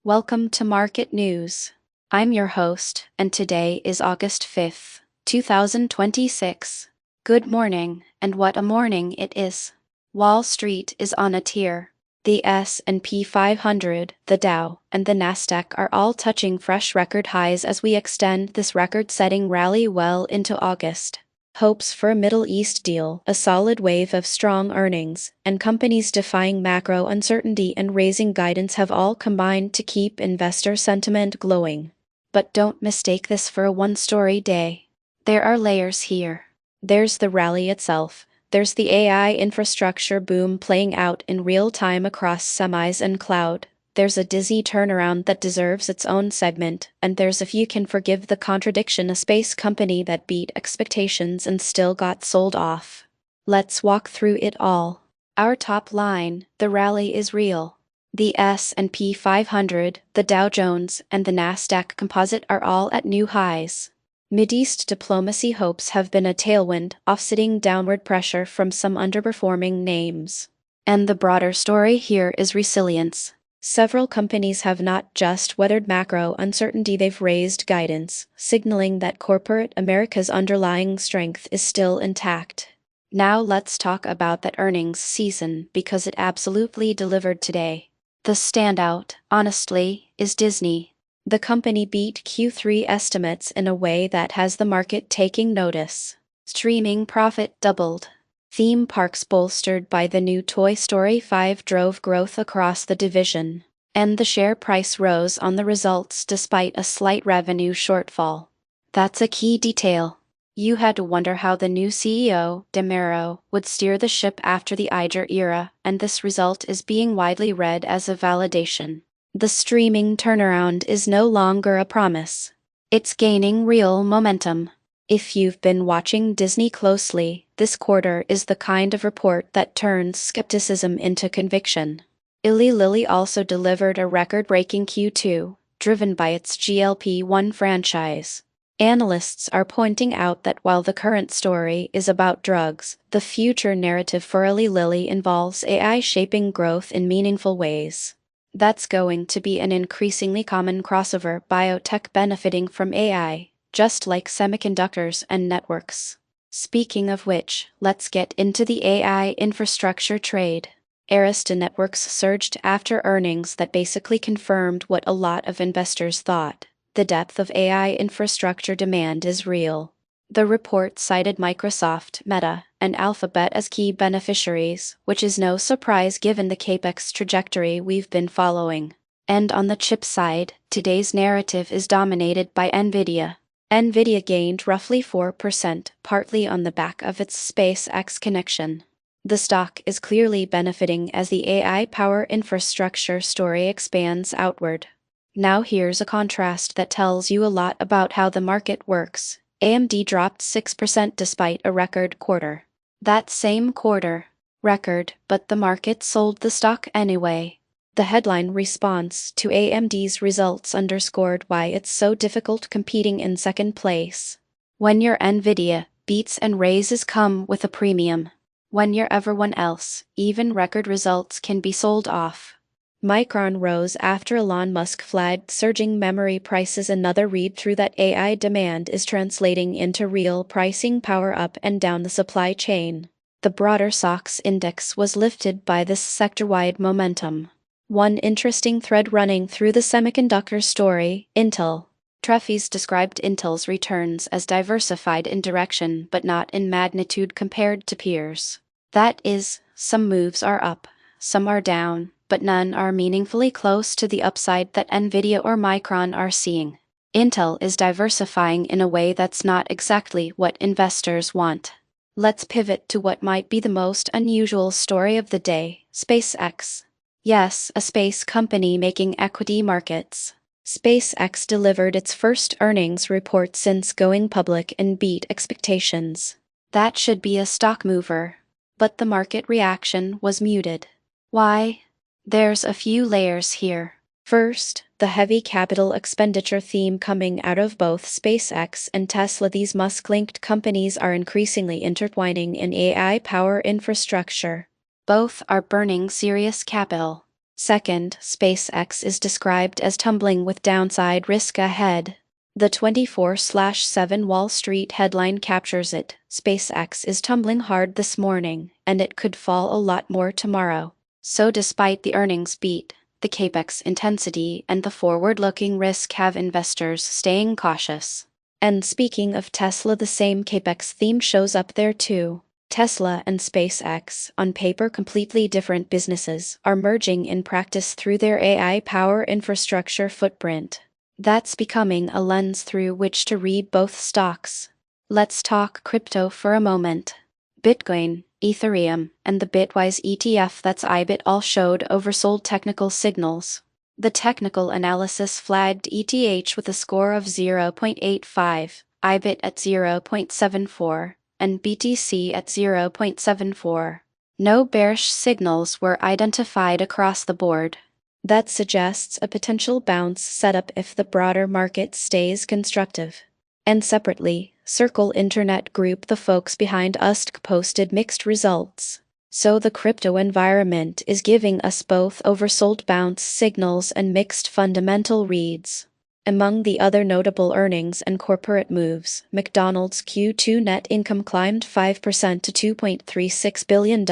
Welcome to Market News. I'm your host, and today is August 5th, 2026. Good morning, and what a morning it is. Wall Street is on a tear. The S&P 500, the Dow, and the Nasdaq are all touching fresh record highs as we extend this record-setting rally well into August. Hopes for a Middle East deal, a solid wave of strong earnings, and companies defying macro uncertainty and raising guidance have all combined to keep investor sentiment glowing. But don't mistake this for a one-story day. There are layers here. There's the rally itself. There's the AI infrastructure boom playing out in real time across semis and cloud. There's a dizzy turnaround that deserves its own segment, and there's, if you can forgive the contradiction, a space company that beat expectations and still got sold off. Let's walk through it all. Our top line: the rally is real. The S&P 500, the Dow Jones, and the Nasdaq Composite are all at new highs. Mideast diplomacy hopes have been a tailwind, offsetting downward pressure from some underperforming names. And the broader story here is resilience. Several companies have not just weathered macro uncertainty, they've raised guidance, signaling that corporate America's underlying strength is still intact. Now let's talk about that earnings season, because it absolutely delivered today. The standout, honestly, is Disney. The company beat Q3 estimates in a way that has the market taking notice. Streaming profit doubled. Theme parks bolstered by the new Toy Story 5 drove growth across the division, and the share price rose on the results despite a slight revenue shortfall. That's a key detail. You had to wonder how the new CEO, DeMero, would steer the ship after the Iger era, and this result is being widely read as a validation. The streaming turnaround is no longer a promise. It's gaining real momentum. If you've been watching Disney closely, this quarter is the kind of report that turns skepticism into conviction. Eli Lilly also delivered a record-breaking Q2, driven by its GLP-1 franchise. Analysts are pointing out that while the current story is about drugs, the future narrative for Eli Lilly involves AI shaping growth in meaningful ways. That's going to be an increasingly common crossover: biotech benefiting from AI, just like semiconductors and networks. Speaking of which, let's get into the AI infrastructure trade. Arista Networks surged after earnings that basically confirmed what a lot of investors thought. The depth of AI infrastructure demand is real. The report cited Microsoft, Meta, and Alphabet as key beneficiaries, which is no surprise given the Capex trajectory we've been following. And on the chip side, today's narrative is dominated by NVIDIA. NVIDIA gained roughly 4%, partly on the back of its SpaceX connection. The stock is clearly benefiting as the AI power infrastructure story expands outward. Now here's a contrast that tells you a lot about how the market works. AMD dropped 6% despite a record quarter. That same quarter, record, but the market sold the stock anyway. The headline response to AMD's results underscored why it's so difficult competing in second place. When your NVIDIA beats and raises come with a premium. When your everyone else, even record results, can be sold off. Micron rose after Elon Musk flagged surging memory prices, another read-through that AI demand is translating into real pricing power up and down the supply chain. The broader SOX index was lifted by this sector-wide momentum. One interesting thread running through the semiconductor story: Intel. Trefis described Intel's returns as diversified in direction but not in magnitude compared to peers. That is, some moves are up, some are down, but none are meaningfully close to the upside that NVIDIA or Micron are seeing. Intel is diversifying in a way that's not exactly what investors want. Let's pivot to what might be the most unusual story of the day: SpaceX. Yes, a space company making equity markets. SpaceX delivered its first earnings report since going public and beat expectations. That should be a stock mover. But the market reaction was muted. Why? There's a few layers here. First, the heavy capital expenditure theme coming out of both SpaceX and Tesla. These Musk-linked companies are increasingly intertwining in AI power infrastructure. Both are burning serious capital. Second, SpaceX is described as tumbling with downside risk ahead. The 24/7 Wall Street headline captures it. SpaceX is tumbling hard this morning, and it could fall a lot more tomorrow. So despite the earnings beat, the Capex intensity and the forward-looking risk have investors staying cautious. And speaking of Tesla, the same Capex theme shows up there too. Tesla and SpaceX, on paper completely different businesses, are merging in practice through their AI power infrastructure footprint. That's becoming a lens through which to read both stocks. Let's talk crypto for a moment. Bitcoin, Ethereum, and the Bitwise ETF that's IBIT all showed oversold technical signals. The technical analysis flagged ETH with a score of 0.85, IBIT at 0.74, and BTC at 0.74. No bearish signals were identified across the board. That suggests a potential bounce setup if the broader market stays constructive. And separately, Circle Internet Group, the folks behind UST, posted mixed results. So the crypto environment is giving us both oversold bounce signals and mixed fundamental reads. Among the other notable earnings and corporate moves, McDonald's Q2 net income climbed 5% to $2.36 billion.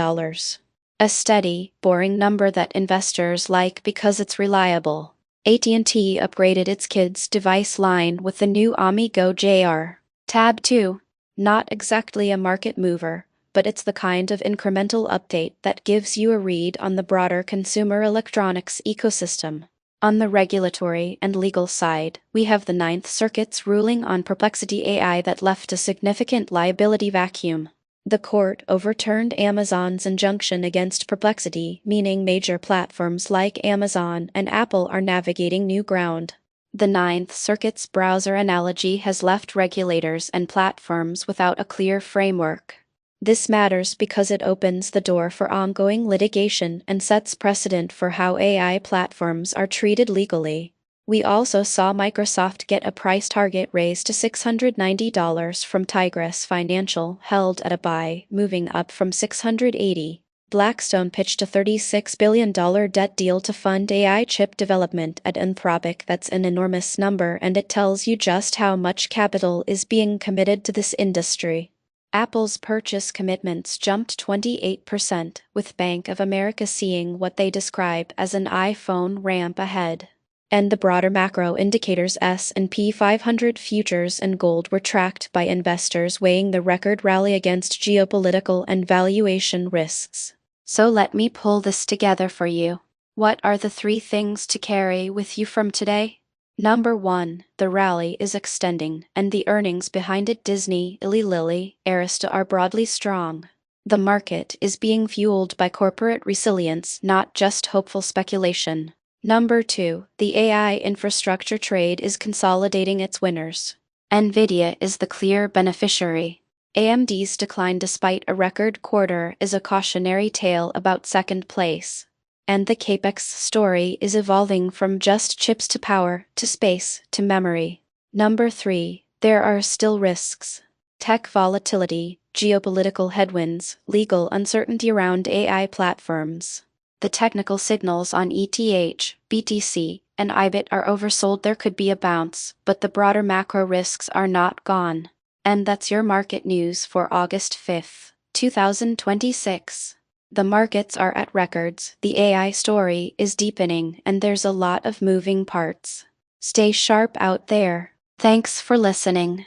A steady, boring number that investors like because it's reliable. AT&T upgraded its kids' device line with the new Amigo JR Tab 2. Not exactly a market mover, but it's the kind of incremental update that gives you a read on the broader consumer electronics ecosystem. On the regulatory and legal side, we have the Ninth Circuit's ruling on Perplexity AI that left a significant liability vacuum. The court overturned Amazon's injunction against Perplexity, meaning major platforms like Amazon and Apple are navigating new ground. The Ninth Circuit's browser analogy has left regulators and platforms without a clear framework. This matters because it opens the door for ongoing litigation and sets precedent for how AI platforms are treated legally. We also saw Microsoft get a price target raised to $690 from Tigris Financial, held at a buy, moving up from $680. Blackstone pitched a $36 billion debt deal to fund AI chip development at Anthropic. That's an enormous number, and it tells you just how much capital is being committed to this industry. Apple's purchase commitments jumped 28%, with Bank of America seeing what they describe as an iPhone ramp ahead. And the broader macro indicators S&P 500 futures and gold were tracked by investors weighing the record rally against geopolitical and valuation risks. So let me pull this together for you. What are the 3 things to carry with you from today? Number 1, the rally is extending, and the earnings behind it, Disney, Eli Lilly, Arista, are broadly strong. The market is being fueled by corporate resilience, not just hopeful speculation. Number 2, the AI infrastructure trade is consolidating its winners. NVIDIA is the clear beneficiary. AMD's decline despite a record quarter is a cautionary tale about second place. And the Capex story is evolving from just chips to power, to space, to memory. Number 3, there are still risks. Tech volatility, geopolitical headwinds, legal uncertainty around AI platforms. The technical signals on ETH, BTC, and IBIT are oversold. There could be a bounce, but the broader macro risks are not gone. And that's your market news for August 5th, 2026. The markets are at records, the AI story is deepening, and there's a lot of moving parts. Stay sharp out there. Thanks for listening.